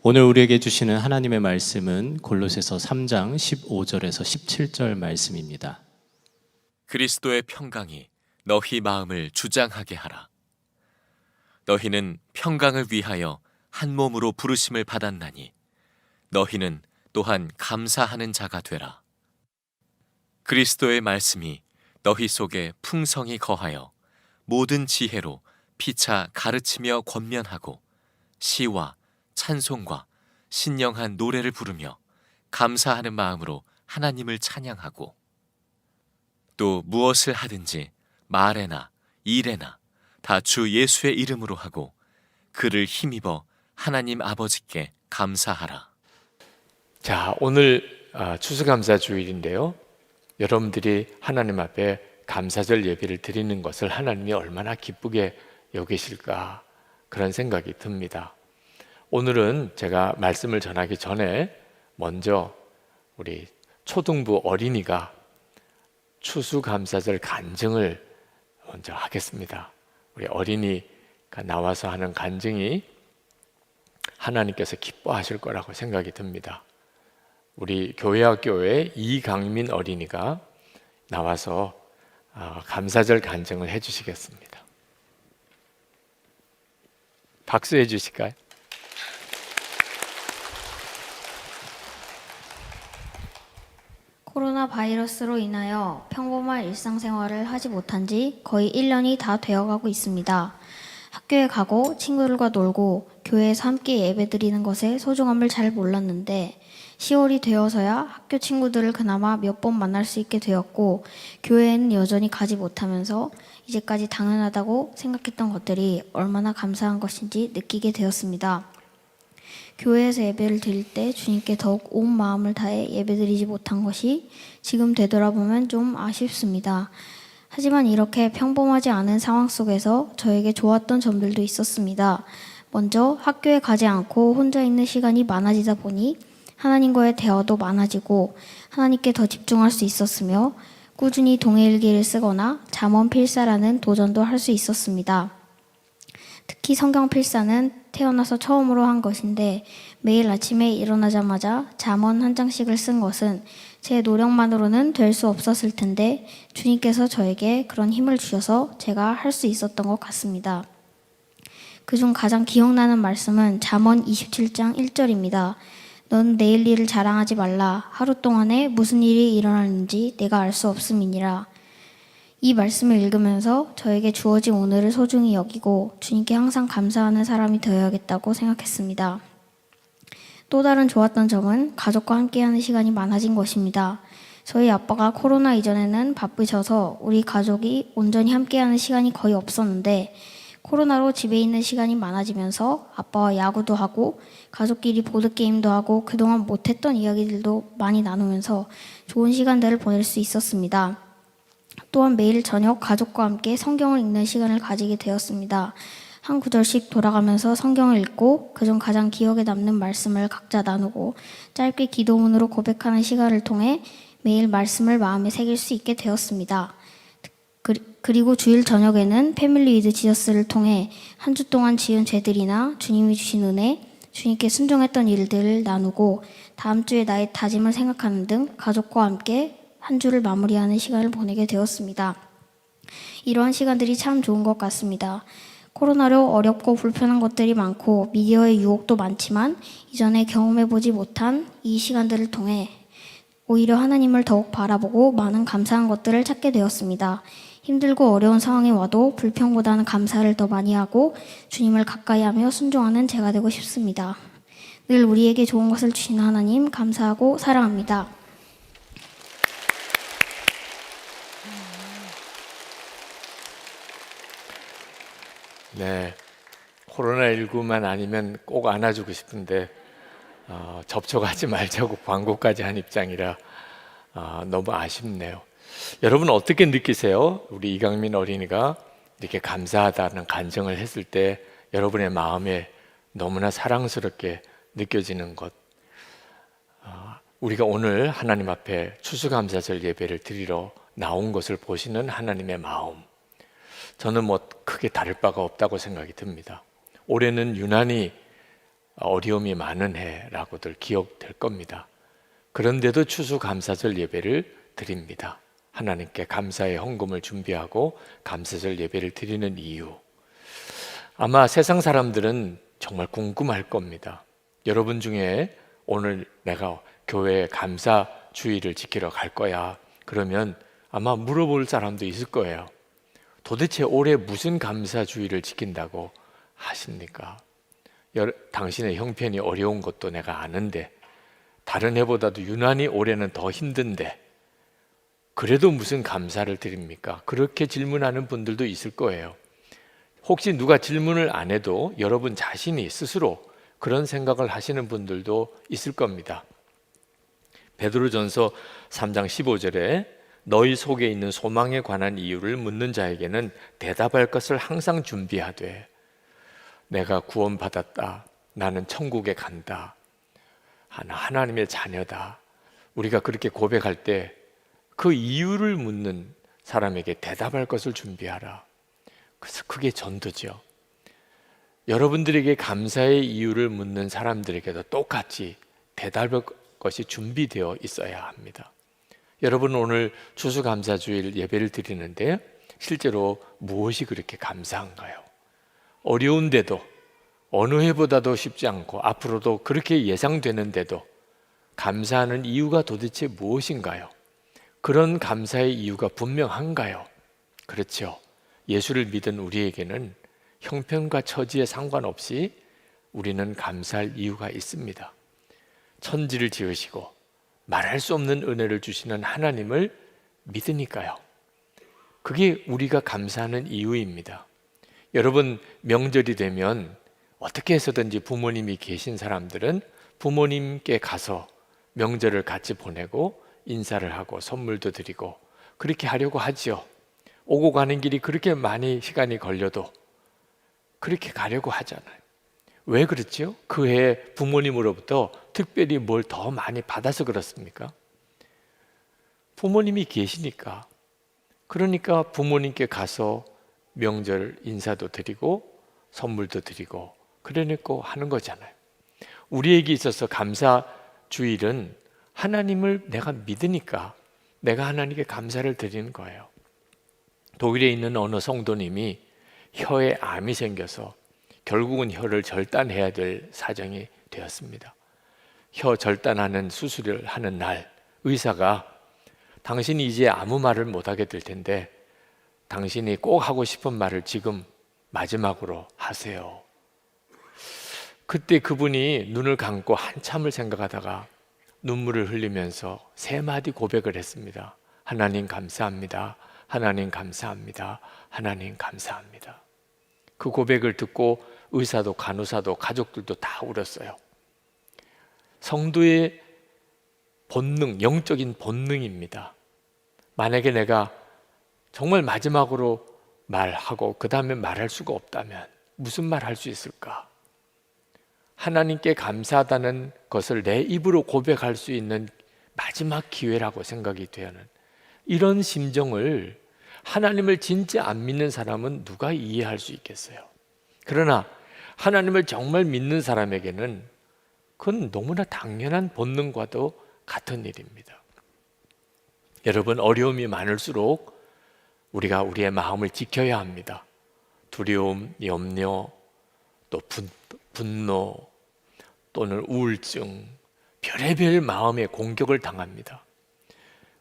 오늘 우리에게 주시는 하나님의 말씀은 골로새서 3장 15절에서 17절 말씀입니다. 그리스도의 평강이 너희 마음을 주장하게 하라. 너희는 평강을 위하여 한 몸으로 부르심을 받았나니 너희는 또한 감사하는 자가 되라. 그리스도의 말씀이 너희 속에 풍성히 거하여 모든 지혜로 피차 가르치며 권면하고 시와 찬송과 신령한 노래를 부르며 감사하는 마음으로 하나님을 찬양하고 또 무엇을 하든지 말에나 일에나 다 주 예수의 이름으로 하고 그를 힘입어 하나님 아버지께 감사하라. 자, 오늘 추수감사 주일인데요. 여러분들이 하나님 앞에 감사절 예배를 드리는 것을 하나님이 얼마나 기쁘게 여기실까 그런 생각이 듭니다. 오늘은 제가 말씀을 전하기 전에 먼저 우리 초등부 어린이가 추수감사절 간증을 먼저 하겠습니다. 우리 어린이가 나와서 하는 간증이 하나님께서 기뻐하실 거라고 생각이 듭니다. 우리 교회학교의 이강민 어린이가 나와서 감사절 간증을 해주시겠습니다. 박수해 주실까요? 코로나 바이러스로 인하여 평범한 일상생활을 하지 못한 지 거의 1년이 다 되어가고 있습니다. 학교에 가고 친구들과 놀고 교회에서 함께 예배드리는 것의 소중함을 잘 몰랐는데 10월이 되어서야 학교 친구들을 그나마 몇 번 만날 수 있게 되었고 교회에는 여전히 가지 못하면서 이제까지 당연하다고 생각했던 것들이 얼마나 감사한 것인지 느끼게 되었습니다. 교회에서 예배를 드릴 때 주님께 더욱 온 마음을 다해 예배드리지 못한 것이 지금 되돌아보면 좀 아쉽습니다. 하지만 이렇게 평범하지 않은 상황 속에서 저에게 좋았던 점들도 있었습니다. 먼저 학교에 가지 않고 혼자 있는 시간이 많아지다 보니 하나님과의 대화도 많아지고 하나님께 더 집중할 수 있었으며 꾸준히 동해일기를 쓰거나 잠언 필사라는 도전도 할 수 있었습니다. 특히 성경 필사는 태어나서 처음으로 한 것인데 매일 아침에 일어나자마자 잠언 한 장씩을 쓴 것은 제 노력만으로는 될 수 없었을 텐데 주님께서 저에게 그런 힘을 주셔서 제가 할 수 있었던 것 같습니다. 그중 가장 기억나는 말씀은 잠언 27장 1절입니다. 넌 내일 일을 자랑하지 말라. 하루 동안에 무슨 일이 일어나는지 내가 알 수 없음이니라. 이 말씀을 읽으면서 저에게 주어진 오늘을 소중히 여기고 주님께 항상 감사하는 사람이 되어야겠다고 생각했습니다. 또 다른 좋았던 점은 가족과 함께하는 시간이 많아진 것입니다. 저희 아빠가 코로나 이전에는 바쁘셔서 우리 가족이 온전히 함께하는 시간이 거의 없었는데 코로나로 집에 있는 시간이 많아지면서 아빠와 야구도 하고 가족끼리 보드게임도 하고 그동안 못했던 이야기들도 많이 나누면서 좋은 시간들을 보낼 수 있었습니다. 또한 매일 저녁 가족과 함께 성경을 읽는 시간을 가지게 되었습니다. 한 구절씩 돌아가면서 성경을 읽고 그중 가장 기억에 남는 말씀을 각자 나누고 짧게 기도문으로 고백하는 시간을 통해 매일 말씀을 마음에 새길 수 있게 되었습니다. 그리고 주일 저녁에는 패밀리 위드 지저스를 통해 한 주 동안 지은 죄들이나 주님이 주신 은혜, 주님께 순종했던 일들을 나누고 다음 주에 나의 다짐을 생각하는 등 가족과 함께 한 주를 마무리하는 시간을 보내게 되었습니다. 이러한 시간들이 참 좋은 것 같습니다. 코로나로 어렵고 불편한 것들이 많고 미디어의 유혹도 많지만 이전에 경험해보지 못한 이 시간들을 통해 오히려 하나님을 더욱 바라보고 많은 감사한 것들을 찾게 되었습니다. 힘들고 어려운 상황에 와도 불평보다는 감사를 더 많이 하고 주님을 가까이 하며 순종하는 제가 되고 싶습니다. 늘 우리에게 좋은 것을 주시는 하나님 감사하고 사랑합니다. 네, 코로나19만 아니면 꼭 안아주고 싶은데 접촉하지 말자고 광고까지 한 입장이라 너무 아쉽네요. 여러분 어떻게 느끼세요? 우리 이강민 어린이가 이렇게 감사하다는 간증을 했을 때 여러분의 마음에 너무나 사랑스럽게 느껴지는 것, 우리가 오늘 하나님 앞에 추수감사절 예배를 드리러 나온 것을 보시는 하나님의 마음, 저는 크게 다를 바가 없다고 생각이 듭니다. 올해는 유난히 어려움이 많은 해라고들 기억될 겁니다. 그런데도 추수감사절 예배를 드립니다. 하나님께 감사의 헌금을 준비하고 감사절 예배를 드리는 이유, 아마 세상 사람들은 정말 궁금할 겁니다. 여러분 중에 오늘 내가 교회에 감사 주일을 지키러 갈 거야, 그러면 아마 물어볼 사람도 있을 거예요. 도대체 올해 무슨 감사 주일을 지킨다고 하십니까? 당신의 형편이 어려운 것도 내가 아는데, 다른 해보다도 유난히 올해는 더 힘든데 그래도 무슨 감사를 드립니까? 그렇게 질문하는 분들도 있을 거예요. 혹시 누가 질문을 안 해도 여러분 자신이 스스로 그런 생각을 하시는 분들도 있을 겁니다. 베드로전서 3장 15절에 너희 속에 있는 소망에 관한 이유를 묻는 자에게는 대답할 것을 항상 준비하되, 내가 구원받았다, 나는 천국에 간다, 하나님의 자녀다, 우리가 그렇게 고백할 때 그 이유를 묻는 사람에게 대답할 것을 준비하라. 그래서 그게 전도죠. 여러분들에게 감사의 이유를 묻는 사람들에게도 똑같이 대답할 것이 준비되어 있어야 합니다. 여러분, 오늘 추수감사주일 예배를 드리는데 실제로 무엇이 그렇게 감사한가요? 어려운데도, 어느 해보다도 쉽지 않고 앞으로도 그렇게 예상되는데도 감사하는 이유가 도대체 무엇인가요? 그런 감사의 이유가 분명한가요? 그렇죠. 예수를 믿은 우리에게는 형편과 처지에 상관없이 우리는 감사할 이유가 있습니다. 천지를 지으시고 말할 수 없는 은혜를 주시는 하나님을 믿으니까요. 그게 우리가 감사하는 이유입니다. 여러분, 명절이 되면 어떻게 해서든지 부모님이 계신 사람들은 부모님께 가서 명절을 같이 보내고 인사를 하고 선물도 드리고 그렇게 하려고 하지요. 오고 가는 길이 그렇게 많이 시간이 걸려도 그렇게 가려고 하잖아요. 왜 그렇지요? 그 해 부모님으로부터 특별히 뭘 더 많이 받아서 그렇습니까? 부모님이 계시니까. 그러니까 부모님께 가서 명절 인사도 드리고 선물도 드리고 그러니까 하는 거잖아요. 우리에게 있어서 감사 주일은 하나님을 내가 믿으니까 내가 하나님께 감사를 드리는 거예요. 독일에 있는 어느 성도님이 혀에 암이 생겨서 결국은 혀를 절단해야 될 사정이 되었습니다. 혀 절단하는 수술을 하는 날 의사가 당신이 이제 아무 말을 못하게 될 텐데 당신이 꼭 하고 싶은 말을 지금 마지막으로 하세요. 그때 그분이 눈을 감고 한참을 생각하다가 눈물을 흘리면서 3마디 고백을 했습니다. 하나님 감사합니다. 하나님 감사합니다. 하나님 감사합니다. 그 고백을 듣고 의사도 간호사도 가족들도 다 울었어요. 성도의 본능, 영적인 본능입니다. 만약에 내가 정말 마지막으로 말하고 그 다음에 말할 수가 없다면 무슨 말 할 수 있을까? 하나님께 감사하다는 것을 내 입으로 고백할 수 있는 마지막 기회라고 생각이 되는 이런 심정을 하나님을 진짜 안 믿는 사람은 누가 이해할 수 있겠어요? 그러나 하나님을 정말 믿는 사람에게는 그건 너무나 당연한 본능과도 같은 일입니다. 여러분, 어려움이 많을수록 우리가 우리의 마음을 지켜야 합니다. 두려움, 염려, 또 분노 또는 우울증, 별의별 마음의 공격을 당합니다.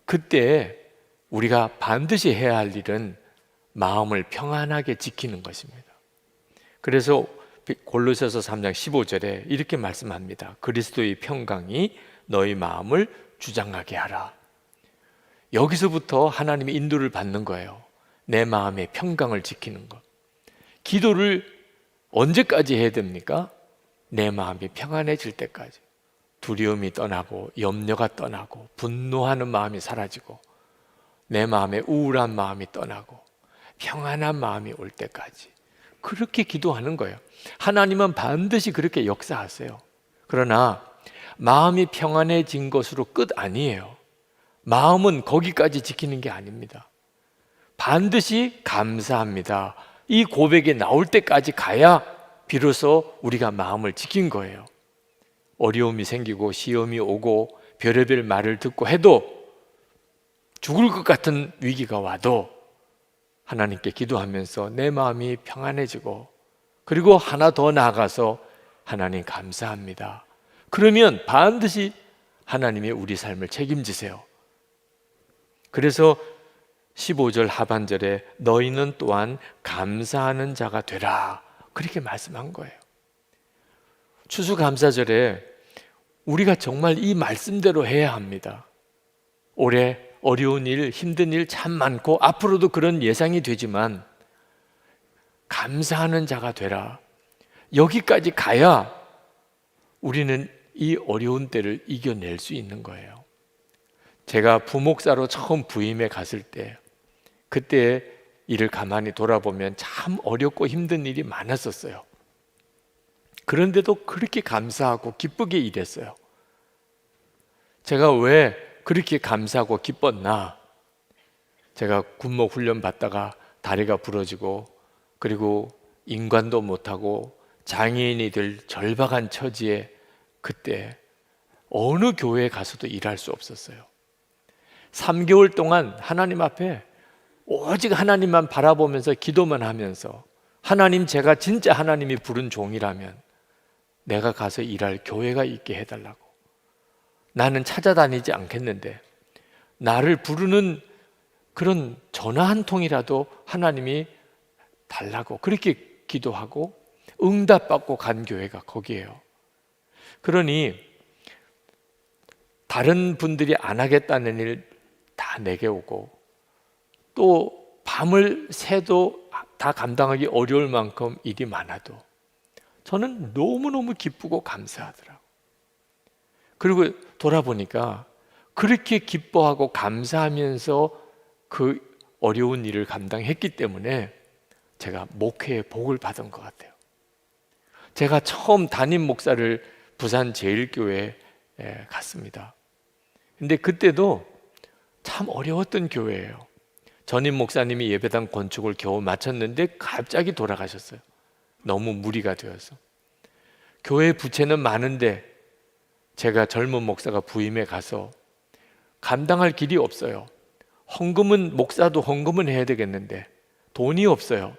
그때 우리가 반드시 해야 할 일은 마음을 평안하게 지키는 것입니다. 그래서 골로새서 3장 15절에 이렇게 말씀합니다. 그리스도의 평강이 너희 마음을 주장하게 하라. 여기서부터 하나님의 인도를 받는 거예요. 내 마음의 평강을 지키는 것. 기도를 언제까지 해야 됩니까? 내 마음이 평안해질 때까지. 두려움이 떠나고 염려가 떠나고 분노하는 마음이 사라지고 내 마음에 우울한 마음이 떠나고 평안한 마음이 올 때까지 그렇게 기도하는 거예요. 하나님은 반드시 그렇게 역사하세요. 그러나 마음이 평안해진 것으로 끝 아니에요. 마음은 거기까지 지키는 게 아닙니다. 반드시 감사합니다. 이 고백이 나올 때까지 가야 비로소 우리가 마음을 지킨 거예요. 어려움이 생기고 시험이 오고 별의별 말을 듣고 해도 죽을 것 같은 위기가 와도 하나님께 기도하면서 내 마음이 평안해지고, 그리고 하나 더 나아가서 하나님 감사합니다. 그러면 반드시 하나님이 우리 삶을 책임지세요. 그래서 15절 하반절에 너희는 또한 감사하는 자가 되라, 그렇게 말씀한 거예요. 추수감사절에 우리가 정말 이 말씀대로 해야 합니다. 올해 어려운 일, 힘든 일 참 많고 앞으로도 그런 예상이 되지만 감사하는 자가 되라. 여기까지 가야 우리는 이 어려운 때를 이겨낼 수 있는 거예요. 제가 부목사로 처음 부임에 갔을 때, 그때 일을 가만히 돌아보면 참 어렵고 힘든 일이 많았었어요. 그런데도 그렇게 감사하고 기쁘게 일했어요. 제가 왜 그렇게 감사하고 기뻤나? 제가 군목 훈련 받다가 다리가 부러지고, 그리고 인관도 못하고 장애인이 될 절박한 처지에, 그때 어느 교회에 가서도 일할 수 없었어요. 3개월 동안 하나님 앞에 오직 하나님만 바라보면서 기도만 하면서, 하나님, 제가 진짜 하나님이 부른 종이라면 내가 가서 일할 교회가 있게 해달라고. 나는 찾아다니지 않겠는데 나를 부르는 그런 전화 한 통이라도 하나님이 달라고, 그렇게 기도하고 응답받고 간 교회가 거기에요. 그러니 다른 분들이 안 하겠다는 일 다 내게 오고, 또 밤을 새도 다 감당하기 어려울 만큼 일이 많아도 저는 너무너무 기쁘고 감사하더라고요. 그리고 돌아보니까 그렇게 기뻐하고 감사하면서 그 어려운 일을 감당했기 때문에 제가 목회의 복을 받은 것 같아요. 제가 처음 담임 목사를 부산 제일교회에 갔습니다. 근데 그때도 참 어려웠던 교회예요. 전임 목사님이 예배당 건축을 겨우 마쳤는데 갑자기 돌아가셨어요. 너무 무리가 되어서. 교회 부채는 많은데 제가 젊은 목사가 부임해 가서 감당할 길이 없어요. 헌금은, 목사도 헌금은 해야 되겠는데 돈이 없어요.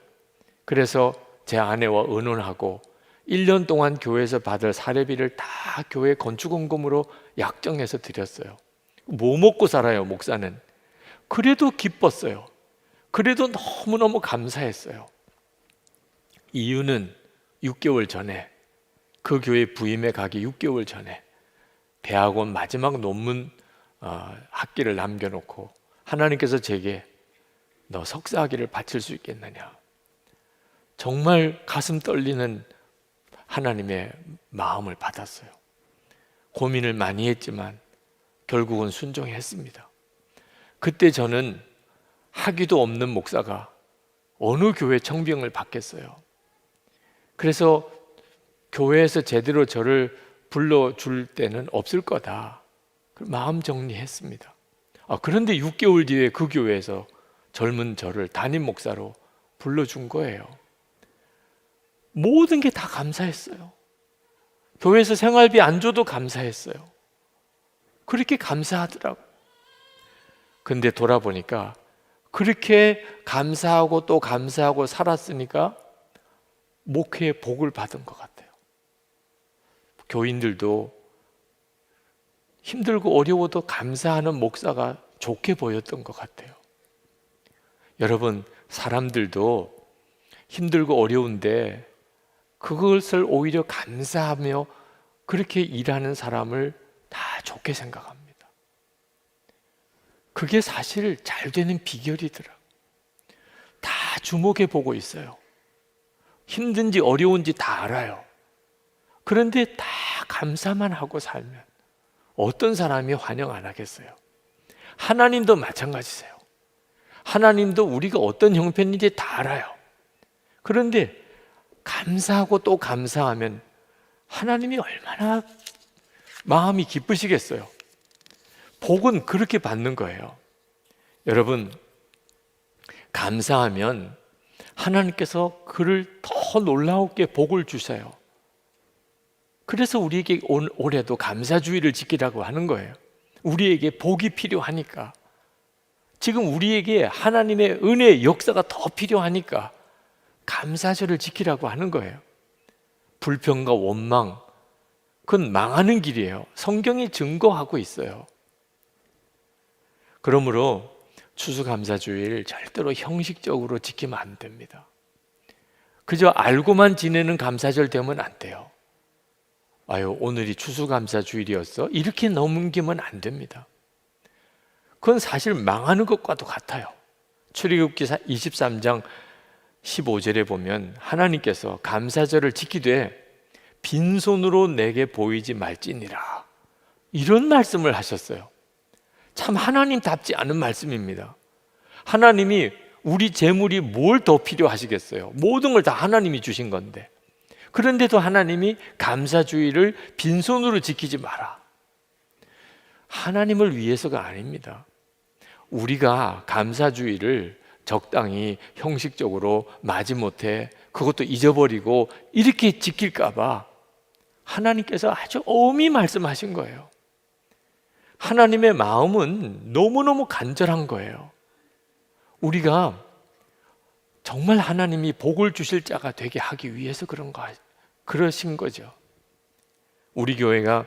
그래서 제 아내와 의논하고 1년 동안 교회에서 받을 사례비를 다 교회 건축헌금으로 약정해서 드렸어요. 뭐 먹고 살아요, 목사는. 그래도 기뻤어요. 그래도 너무너무 감사했어요. 이유는 6개월 전에, 그 교회 부임에 가기 6개월 전에 대학원 마지막 논문 학기를 남겨놓고 하나님께서 제게 너 석사학위를 바칠 수 있겠느냐, 정말 가슴 떨리는 하나님의 마음을 받았어요. 고민을 많이 했지만 결국은 순종했습니다. 그때 저는 학위도 없는 목사가 어느 교회 청빙을 받겠어요. 그래서 교회에서 제대로 저를 불러줄 때는 없을 거다, 마음 정리했습니다. 그런데 6개월 뒤에 그 교회에서 젊은 저를 담임 목사로 불러준 거예요. 모든 게 다 감사했어요. 교회에서 생활비 안 줘도 감사했어요. 그렇게 감사하더라고요. 근데 돌아보니까 그렇게 감사하고 또 감사하고 살았으니까 목회의 복을 받은 것 같아요. 교인들도 힘들고 어려워도 감사하는 목사가 좋게 보였던 것 같아요. 여러분, 사람들도 힘들고 어려운데 그것을 오히려 감사하며 그렇게 일하는 사람을 다 좋게 생각합니다. 그게 사실 잘 되는 비결이더라. 다 주목해 보고 있어요. 힘든지 어려운지 다 알아요. 그런데 다 감사만 하고 살면 어떤 사람이 환영 안 하겠어요? 하나님도 마찬가지세요. 하나님도 우리가 어떤 형편인지 다 알아요. 그런데 감사하고 또 감사하면 하나님이 얼마나 마음이 기쁘시겠어요. 복은 그렇게 받는 거예요. 여러분, 감사하면 하나님께서 그를 더 놀라웠게 복을 주세요. 그래서 우리에게 올해도 감사주의를 지키라고 하는 거예요. 우리에게 복이 필요하니까. 지금 우리에게 하나님의 은혜의 역사가 더 필요하니까 감사절을 지키라고 하는 거예요. 불평과 원망, 그건 망하는 길이에요. 성경이 증거하고 있어요. 그러므로 추수감사주의를 절대로 형식적으로 지키면 안 됩니다. 그저 알고만 지내는 감사절 되면 안 돼요. 아유, 오늘이 추수감사주일이었어? 이렇게 넘기면 안 됩니다. 그건 사실 망하는 것과도 같아요. 출애굽기 23장 15절에 보면 하나님께서 감사절을 지키되 빈손으로 내게 보이지 말지니라, 이런 말씀을 하셨어요. 참 하나님답지 않은 말씀입니다. 하나님이 우리 재물이 뭘 더 필요하시겠어요? 모든 걸 다 하나님이 주신 건데, 그런데도 하나님이 감사주의를 빈손으로 지키지 마라. 하나님을 위해서가 아닙니다. 우리가 감사주의를 적당히 형식적으로 마지못해 그것도 잊어버리고 이렇게 지킬까 봐 하나님께서 아주 엄히 말씀하신 거예요. 하나님의 마음은 너무너무 간절한 거예요. 우리가 정말 하나님이 복을 주실 자가 되게 하기 위해서 그러신 거죠. 우리 교회가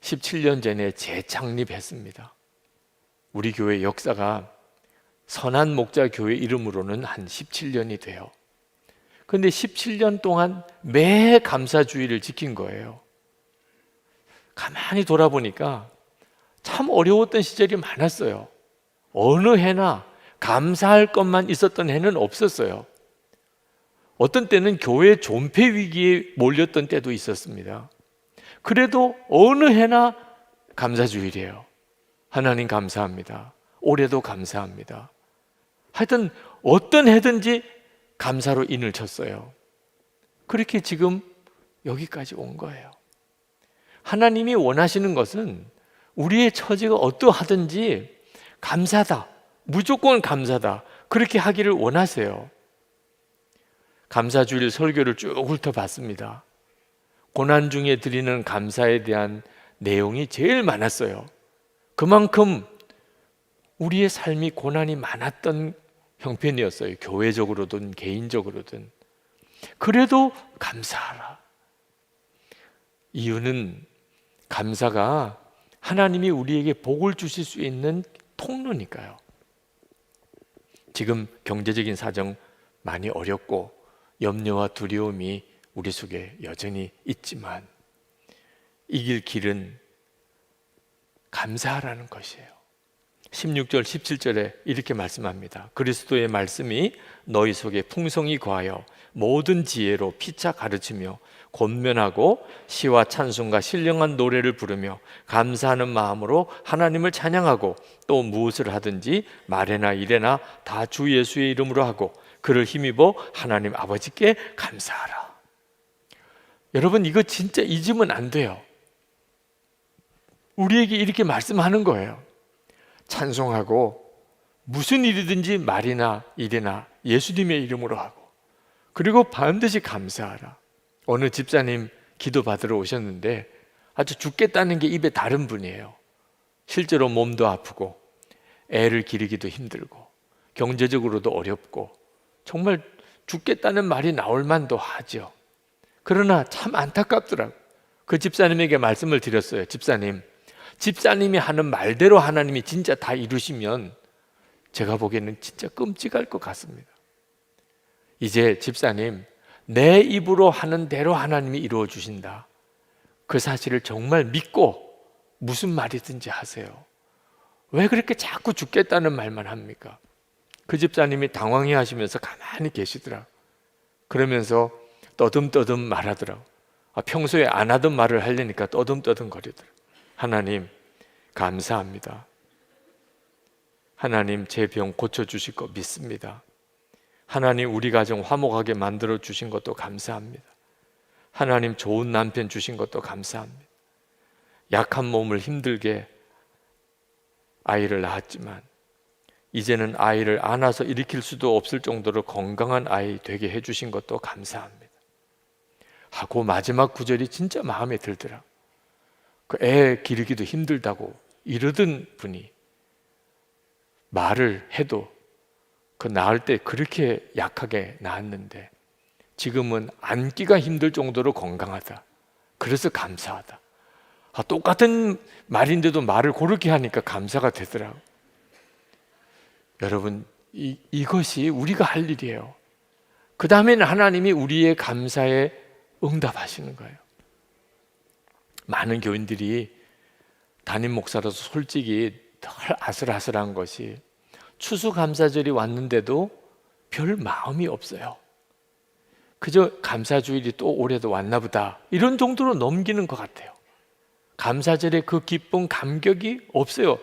17년 전에 재창립했습니다. 우리 교회 역사가 선한 목자 교회 이름으로는 한 17년이 돼요. 그런데 17년 동안 매 감사주의를 지킨 거예요. 가만히 돌아보니까 참 어려웠던 시절이 많았어요. 어느 해나 감사할 것만 있었던 해는 없었어요. 어떤 때는 교회 존폐 위기에 몰렸던 때도 있었습니다. 그래도 어느 해나 감사주일이에요. 하나님 감사합니다. 올해도 감사합니다. 하여튼 어떤 해든지 감사로 인을 쳤어요. 그렇게 지금 여기까지 온 거예요. 하나님이 원하시는 것은 우리의 처지가 어떠하든지 감사다, 무조건 감사다, 그렇게 하기를 원하세요. 감사주일 설교를 쭉 훑어봤습니다. 고난 중에 드리는 감사에 대한 내용이 제일 많았어요. 그만큼 우리의 삶이 고난이 많았던 형편이었어요. 교회적으로든 개인적으로든. 그래도 감사하라. 이유는 감사가 하나님이 우리에게 복을 주실 수 있는 통로니까요. 지금 경제적인 사정 많이 어렵고 염려와 두려움이 우리 속에 여전히 있지만 이길 길은 감사하라는 것이에요. 16절 17절에 이렇게 말씀합니다. 그리스도의 말씀이 너희 속에 풍성히 거하여 모든 지혜로 피차 가르치며 권면하고 시와 찬송과 신령한 노래를 부르며 감사하는 마음으로 하나님을 찬양하고 또 무엇을 하든지 말에나 일에나 다 주 예수의 이름으로 하고 그를 힘입어 하나님 아버지께 감사하라. 여러분, 이거 진짜 잊으면 안 돼요. 우리에게 이렇게 말씀하는 거예요. 찬송하고 무슨 일이든지 말이나 일이나 예수님의 이름으로 하고 그리고 반드시 감사하라. 어느 집사님 기도 받으러 오셨는데 아주 죽겠다는 게 입에 다른 분이에요. 실제로 몸도 아프고 애를 기르기도 힘들고 경제적으로도 어렵고 정말 죽겠다는 말이 나올 만도 하죠. 그러나 참 안타깝더라고요. 그 집사님에게 말씀을 드렸어요. 집사님이 하는 말대로 하나님이 진짜 다 이루시면 제가 보기에는 진짜 끔찍할 것 같습니다. 이제 집사님, 내 입으로 하는 대로 하나님이 이루어 주신다. 그 사실을 정말 믿고 무슨 말이든지 하세요. 왜 그렇게 자꾸 죽겠다는 말만 합니까? 그 집사님이 당황해 하시면서 가만히 계시더라. 그러면서 떠듬떠듬 말하더라고. 평소에 안 하던 말을 하려니까 떠듬떠듬 거리더라. 하나님 감사합니다. 하나님 제 병 고쳐주실 거 믿습니다. 하나님 우리 가정 화목하게 만들어 주신 것도 감사합니다. 하나님 좋은 남편 주신 것도 감사합니다. 약한 몸을 힘들게 아이를 낳았지만 이제는 아이를 안아서 일으킬 수도 없을 정도로 건강한 아이 되게 해주신 것도 감사합니다. 그 마지막 구절이 진짜 마음에 들더라. 그 애 기르기도 힘들다고 이러던 분이 말을 해도 그 낳을 때 그렇게 약하게 낳았는데 지금은 안기가 힘들 정도로 건강하다. 그래서 감사하다. 똑같은 말인데도 말을 그렇게 하니까 감사가 되더라고. 여러분, 이것이 우리가 할 일이에요. 그 다음에는 하나님이 우리의 감사에 응답하시는 거예요. 많은 교인들이 담임 목사로서 솔직히 덜 아슬아슬한 것이 추수감사절이 왔는데도 별 마음이 없어요. 그저 감사주일이 또 올해도 왔나 보다 이런 정도로 넘기는 것 같아요. 감사절의 그 기쁨, 감격이 없어요.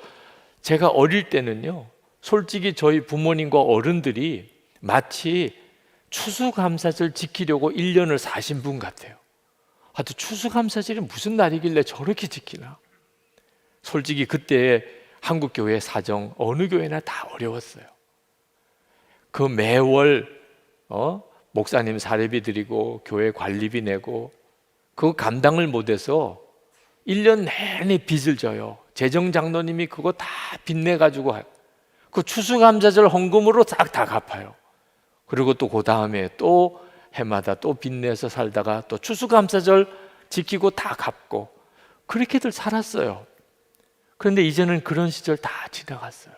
제가 어릴 때는요, 솔직히 저희 부모님과 어른들이 마치 추수감사절 지키려고 1년을 사신 분 같아요. 또 추수감사절이 무슨 날이길래 저렇게 지키나? 솔직히 그때 한국 교회 사정 어느 교회나 다 어려웠어요. 그 매월 목사님 사례비 드리고 교회 관리비 내고 그거 감당을 못해서 1년 내내 빚을 져요. 재정장로님이 그거 다 빚내가지고 그 추수감사절 헌금으로 싹 다 갚아요. 그리고 또 그 다음에 또 해마다 또 빚내서 살다가 또 추수감사절 지키고 다 갚고 그렇게들 살았어요. 그런데 이제는 그런 시절 다 지나갔어요.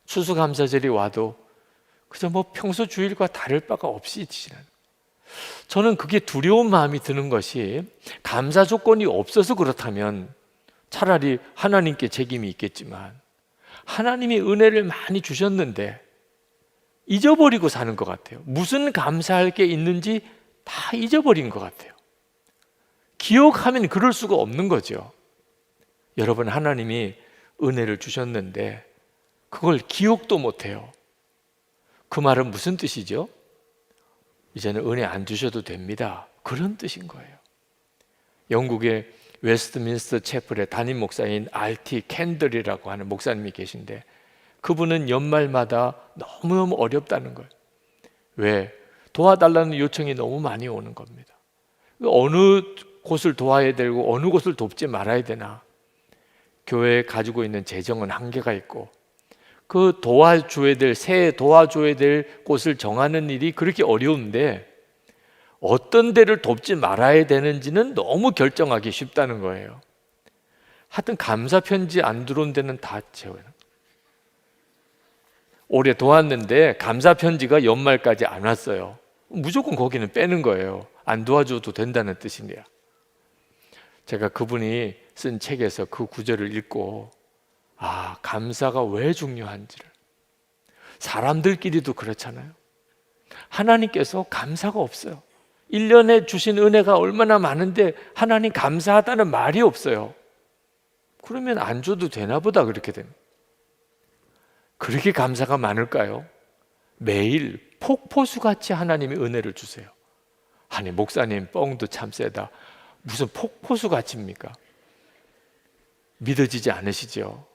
추수감사절이 와도 그저 평소 주일과 다를 바가 없이 지나는. 저는 그게 두려운 마음이 드는 것이 감사 조건이 없어서 그렇다면 차라리 하나님께 책임이 있겠지만 하나님이 은혜를 많이 주셨는데 잊어버리고 사는 것 같아요. 무슨 감사할 게 있는지 다 잊어버린 것 같아요. 기억하면 그럴 수가 없는 거죠. 여러분, 하나님이 은혜를 주셨는데 그걸 기억도 못해요. 그 말은 무슨 뜻이죠? 이제는 은혜 안 주셔도 됩니다. 그런 뜻인 거예요. 영국의 웨스트민스터 채플의 담임 목사인 R.T. 캔들이라고 하는 목사님이 계신데 그분은 연말마다 너무너무 어렵다는 거예요. 왜? 도와달라는 요청이 너무 많이 오는 겁니다. 어느 곳을 도와야 되고 어느 곳을 돕지 말아야 되나? 교회에 가지고 있는 재정은 한계가 있고 그 도와줘야 될, 새 도와줘야 될 곳을 정하는 일이 그렇게 어려운데 어떤 데를 돕지 말아야 되는지는 너무 결정하기 쉽다는 거예요. 하여튼 감사 편지 안 들어온 데는 다 채워요. 올해 도왔는데 감사 편지가 연말까지 안 왔어요. 무조건 거기는 빼는 거예요. 안 도와줘도 된다는 뜻이냐. 제가 그분이 쓴 책에서 그 구절을 읽고 감사가 왜 중요한지를. 사람들끼리도 그렇잖아요. 하나님께서 감사가 없어요. 1년에 주신 은혜가 얼마나 많은데 하나님 감사하다는 말이 없어요. 그러면 안 줘도 되나 보다 그렇게 됩니다. 그렇게 감사가 많을까요? 매일 폭포수같이 하나님이 은혜를 주세요. 아니 목사님 뻥도 참 세다. 무슨 폭포수같이입니까? 믿어지지 않으시죠?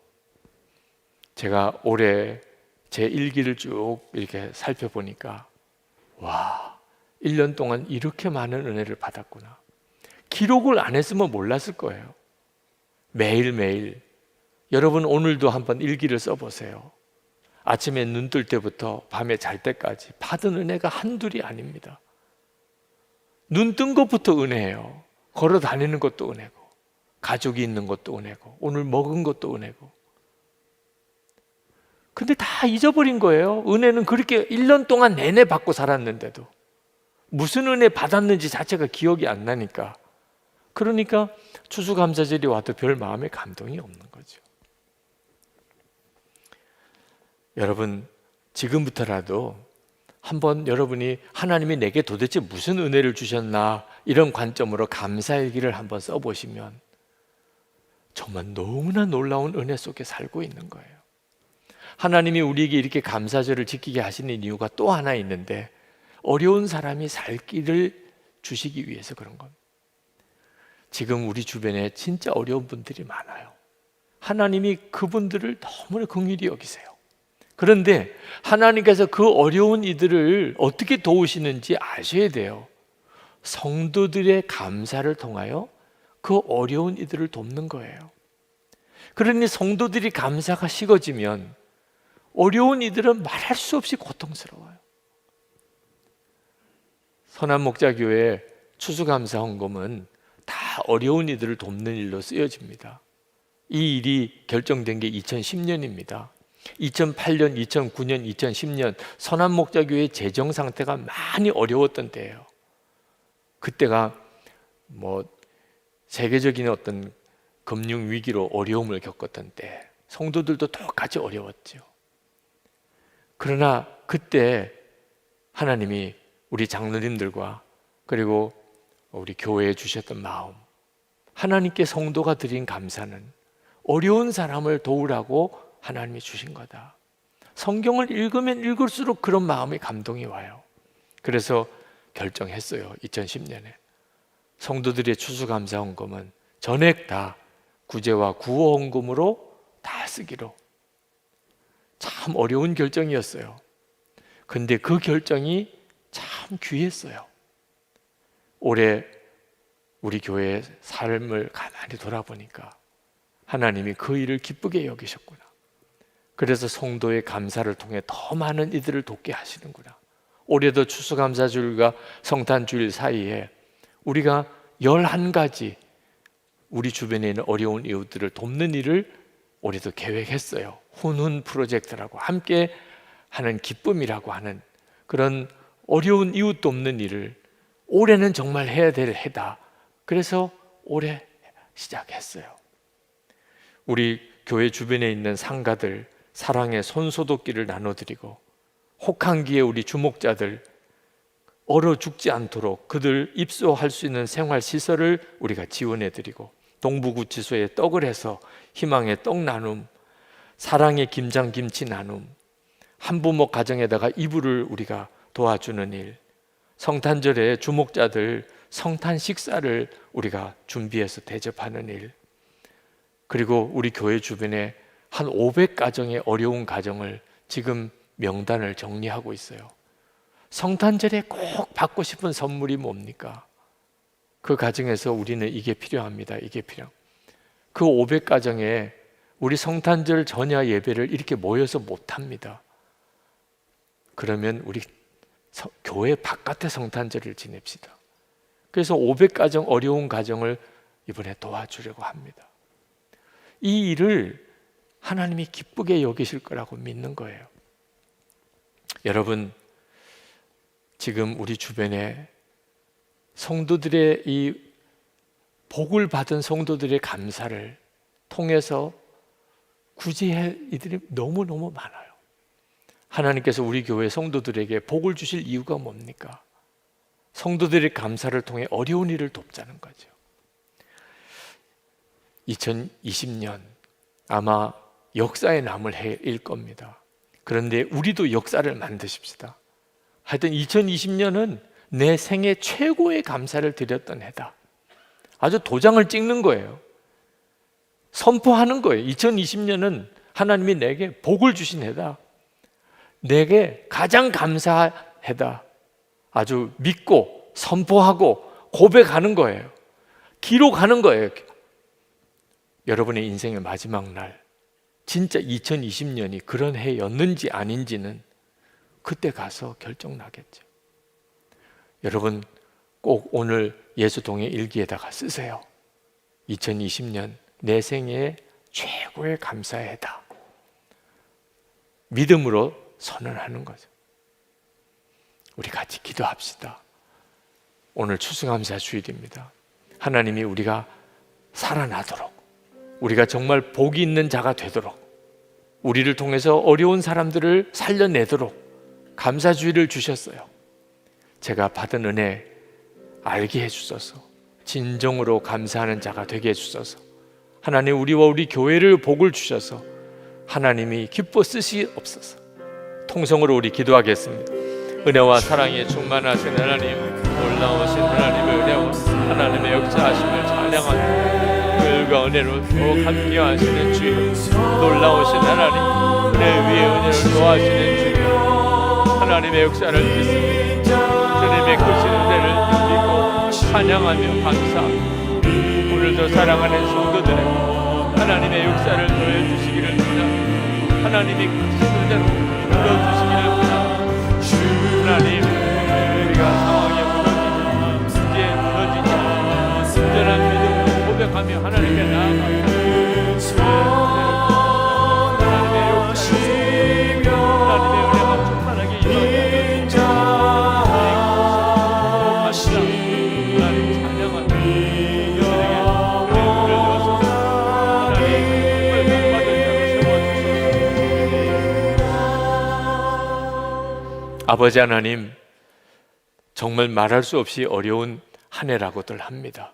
제가 올해 제 일기를 쭉 이렇게 살펴보니까 1년 동안 이렇게 많은 은혜를 받았구나. 기록을 안 했으면 몰랐을 거예요. 매일매일. 여러분 오늘도 한번 일기를 써보세요. 아침에 눈 뜰 때부터 밤에 잘 때까지 받은 은혜가 한둘이 아닙니다. 눈 뜬 것부터 은혜예요. 걸어 다니는 것도 은혜고 가족이 있는 것도 은혜고 오늘 먹은 것도 은혜고. 근데 다 잊어버린 거예요. 은혜는 그렇게 1년 동안 내내 받고 살았는데도 무슨 은혜 받았는지 자체가 기억이 안 나니까. 그러니까 추수감사절이 와도 별 마음에 감동이 없는 거죠. 여러분 지금부터라도 한번 여러분이 하나님이 내게 도대체 무슨 은혜를 주셨나 이런 관점으로 감사일기를 한번 써보시면 정말 너무나 놀라운 은혜 속에 살고 있는 거예요. 하나님이 우리에게 이렇게 감사절을 지키게 하시는 이유가 또 하나 있는데 어려운 사람이 살 길을 주시기 위해서 그런 겁니다. 지금 우리 주변에 진짜 어려운 분들이 많아요. 하나님이 그분들을 너무나 긍휼히 여기세요. 그런데 하나님께서 그 어려운 이들을 어떻게 도우시는지 아셔야 돼요. 성도들의 감사를 통하여 그 어려운 이들을 돕는 거예요. 그러니 성도들이 감사가 식어지면 어려운 이들은 말할 수 없이 고통스러워요. 선한목자교회 추수감사 헌금은 다 어려운 이들을 돕는 일로 쓰여집니다. 이 일이 결정된 게 2010년입니다. 2008년, 2009년, 2010년 선한목자교회 재정 상태가 많이 어려웠던 때예요. 그때가 세계적인 어떤 금융 위기로 어려움을 겪었던 때, 성도들도 똑같이 어려웠죠. 그러나 그때 하나님이 우리 장로님들과 그리고 우리 교회에 주셨던 마음, 하나님께 성도가 드린 감사는 어려운 사람을 도우라고 하나님이 주신 거다. 성경을 읽으면 읽을수록 그런 마음의 감동이 와요. 그래서 결정했어요. 2010년에 성도들의 추수감사 헌금은 전액 다 구제와 구호 헌금으로 다 쓰기로. 참 어려운 결정이었어요. 근데 그 결정이 참 귀했어요. 올해 우리 교회의 삶을 가만히 돌아보니까 하나님이 그 일을 기쁘게 여기셨구나. 그래서 성도의 감사를 통해 더 많은 이들을 돕게 하시는구나. 올해도 추수감사주일과 성탄주일 사이에 우리가 11가지 우리 주변에 있는 어려운 이웃들을 돕는 일을 올해도 계획했어요. 훈훈 프로젝트라고, 함께 하는 기쁨이라고 하는 그런 어려운 이웃 돕는 일을 올해는 정말 해야 될 해다. 그래서 올해 시작했어요. 우리 교회 주변에 있는 상가들 사랑의 손소독기를 나눠드리고, 혹한기에 우리 주목자들 얼어 죽지 않도록 그들 입소할 수 있는 생활시설을 우리가 지원해드리고, 동부구치소에 떡을 해서 희망의 떡 나눔, 사랑의 김장김치 나눔, 한부모 가정에다가 이불을 우리가 도와주는 일, 성탄절에 주목자들 성탄 식사를 우리가 준비해서 대접하는 일, 그리고 우리 교회 주변에 한 500가정의 어려운 가정을 지금 명단을 정리하고 있어요. 성탄절에 꼭 받고 싶은 선물이 뭡니까? 그 가정에서 우리는 이게 필요합니다. 이게 필요. 그 500가정에 우리 성탄절 전야 예배를 이렇게 모여서 못합니다. 그러면 우리 교회 바깥에 성탄절을 지냅시다. 그래서 500가정 어려운 가정을 이번에 도와주려고 합니다. 이 일을 하나님이 기쁘게 여기실 거라고 믿는 거예요. 여러분, 지금 우리 주변에 성도들의 이 복을 받은 성도들의 감사를 통해서 구제할 이들이 너무너무 많아요. 하나님께서 우리 교회 성도들에게 복을 주실 이유가 뭡니까? 성도들의 감사를 통해 어려운 일을 돕자는 거죠. 2020년 아마 역사에 남을 해일 겁니다. 그런데 우리도 역사를 만드십시다. 하여튼 2020년은 내 생애 최고의 감사를 드렸던 해다. 아주 도장을 찍는 거예요. 선포하는 거예요. 2020년은 하나님이 내게 복을 주신 해다. 내게 가장 감사한 해다. 아주 믿고 선포하고 고백하는 거예요. 기록하는 거예요. 여러분의 인생의 마지막 날, 진짜 2020년이 그런 해였는지 아닌지는 그때 가서 결정나겠죠. 여러분 꼭 오늘 예수동의 일기에다가 쓰세요. 2020년 내 생애의 최고의 감사의 해다. 믿음으로 선언하는 거죠. 우리 같이 기도합시다. 오늘 추수감사 주일입니다. 하나님이 우리가 살아나도록, 우리가 정말 복이 있는 자가 되도록, 우리를 통해서 어려운 사람들을 살려내도록 감사주의를 주셨어요. 제가 받은 은혜 알게 해주소서. 진정으로 감사하는 자가 되게 해주소서. 하나님, 우리와 우리 교회를 복을 주셔서 하나님이 기뻐 쓰시옵소서. 통성으로 우리 기도하겠습니다. 은혜와 사랑에 충만하신 하나님, 놀라우신 하나님의 은혜와 하나님의 역사하심을 찬양하는 은혜로 더욱 함께 하시는 주여, 놀라우신 하나님, 은혜 위에 은혜를 더하시는 주님, 하나님의 역사를 믿습니다. 주님의 크신 은혜를 믿고 찬양하며 감사합니다. 오늘도 사랑하는 성도들에게 하나님의 역사를 더해 주시기를 원합니다. 하나님의 크신 은혜로 불러주시기를 원합니다. 하나님, 우리가 상황에 무너지자, 문제에 무너지자 온전한 믿음으로 고백하며 하나님께 나아가며 하나님의 역사를 하나님의 은혜가 충만하게 임하자 하나님 찬양하며 아버지 하나님, 정말 말할 수 없이 어려운 한 해라고들 합니다.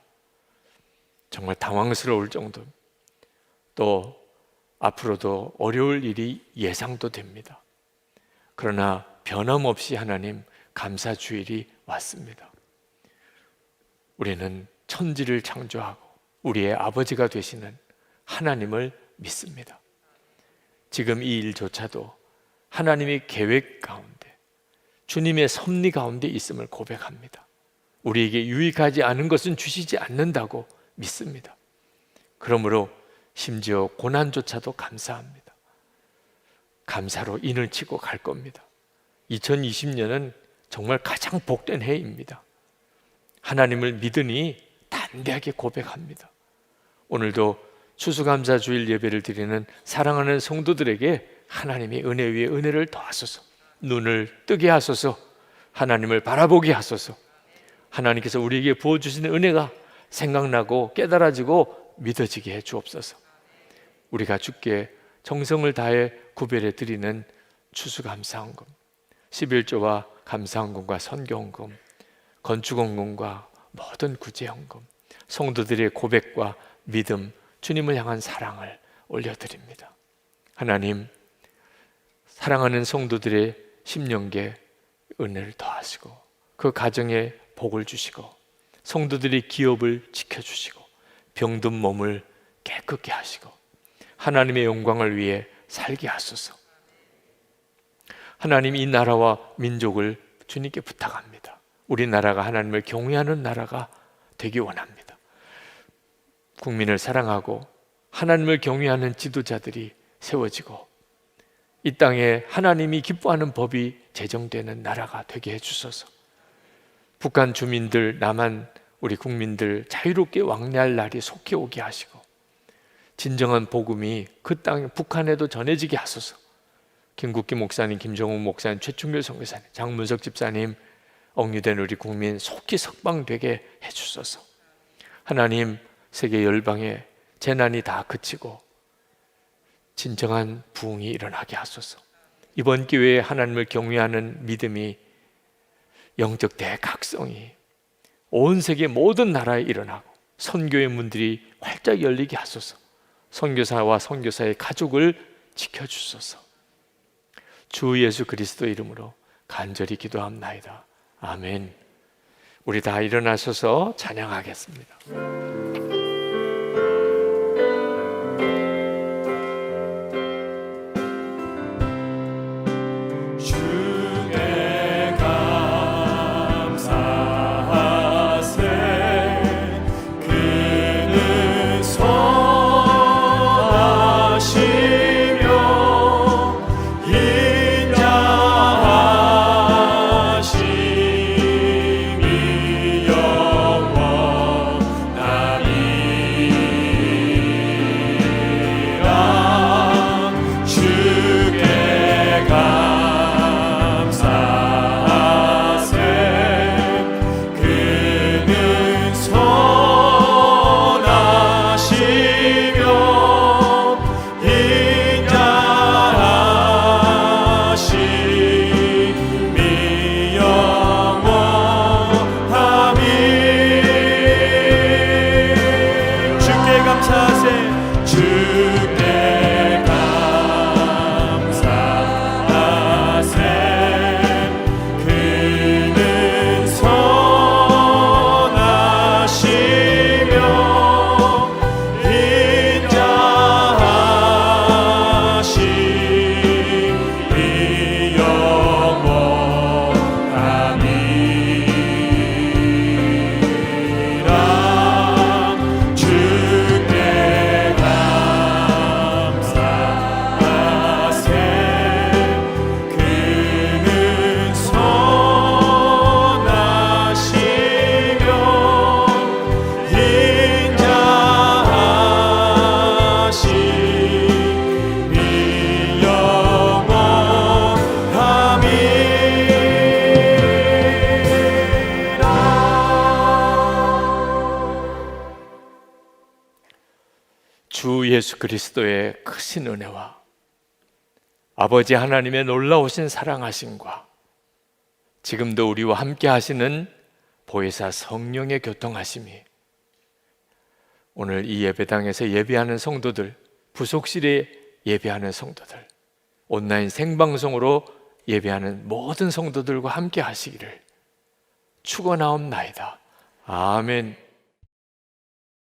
정말 당황스러울 정도, 또 앞으로도 어려울 일이 예상도 됩니다. 그러나 변함없이 하나님 감사 주일이 왔습니다. 우리는 천지를 창조하고 우리의 아버지가 되시는 하나님을 믿습니다. 지금 이 일조차도 하나님의 계획 가운데, 주님의 섭리 가운데 있음을 고백합니다. 우리에게 유익하지 않은 것은 주시지 않는다고 믿습니다. 그러므로 심지어 고난조차도 감사합니다. 감사로 인을 치고 갈 겁니다. 2020년은 정말 가장 복된 해입니다. 하나님을 믿으니 담대하게 고백합니다. 오늘도 추수감사 주일 예배를 드리는 사랑하는 성도들에게 하나님의 은혜 위에 은혜를 더하소서, 눈을 뜨게 하소서, 하나님을 바라보게 하소서. 하나님께서 우리에게 부어주시는 은혜가 생각나고 깨달아지고 믿어지게 해 주옵소서. 우리가 주께 정성을 다해 구별해 드리는 추수감사헌금, 11조와 감사헌금과 선교헌금, 건축헌금과 모든 구제헌금, 성도들의 고백과 믿음, 주님을 향한 사랑을 올려드립니다. 하나님, 사랑하는 성도들의 심령계 은혜를 더하시고 그 가정에 복을 주시고 성도들의 기업을 지켜주시고 병든 몸을 깨끗게 하시고 하나님의 영광을 위해 살게 하소서. 하나님, 이 나라와 민족을 주님께 부탁합니다. 우리나라가 하나님을 경외하는 나라가 되기 원합니다. 국민을 사랑하고 하나님을 경외하는 지도자들이 세워지고 이 땅에 하나님이 기뻐하는 법이 제정되는 나라가 되게 해주소서. 북한 주민들, 남한 우리 국민들 자유롭게 왕래할 날이 속히 오게 하시고 진정한 복음이 그 땅 북한에도 전해지게 하소서. 김국기 목사님, 김정훈 목사님, 최충길 선교사님, 장문석 집사님, 억류된 우리 국민 속히 석방되게 해주소서. 하나님, 세계 열방에 재난이 다 그치고 진정한 부흥이 일어나게 하소서. 이번 기회에 하나님을 경외하는 믿음이, 영적 대각성이 온 세계 모든 나라에 일어나고 선교의 문들이 활짝 열리게 하소서. 선교사와 선교사의 가족을 지켜주소서. 주 예수 그리스도 이름으로 간절히 기도합나이다. 아멘. 우리 다 일어나셔서 찬양하겠습니다. 인자하심이 영원하리 주 예수 그리스도의 크신 은혜와 아버지 하나님의 놀라우신 사랑하심과 지금도 우리와 함께 하시는 보혜사 성령의 교통하심이 오늘 이 예배당에서 예배하는 성도들, 부속실에 예배하는 성도들, 온라인 생방송으로 예배하는 모든 성도들과 함께 하시기를 축원하옵나이다. 아멘.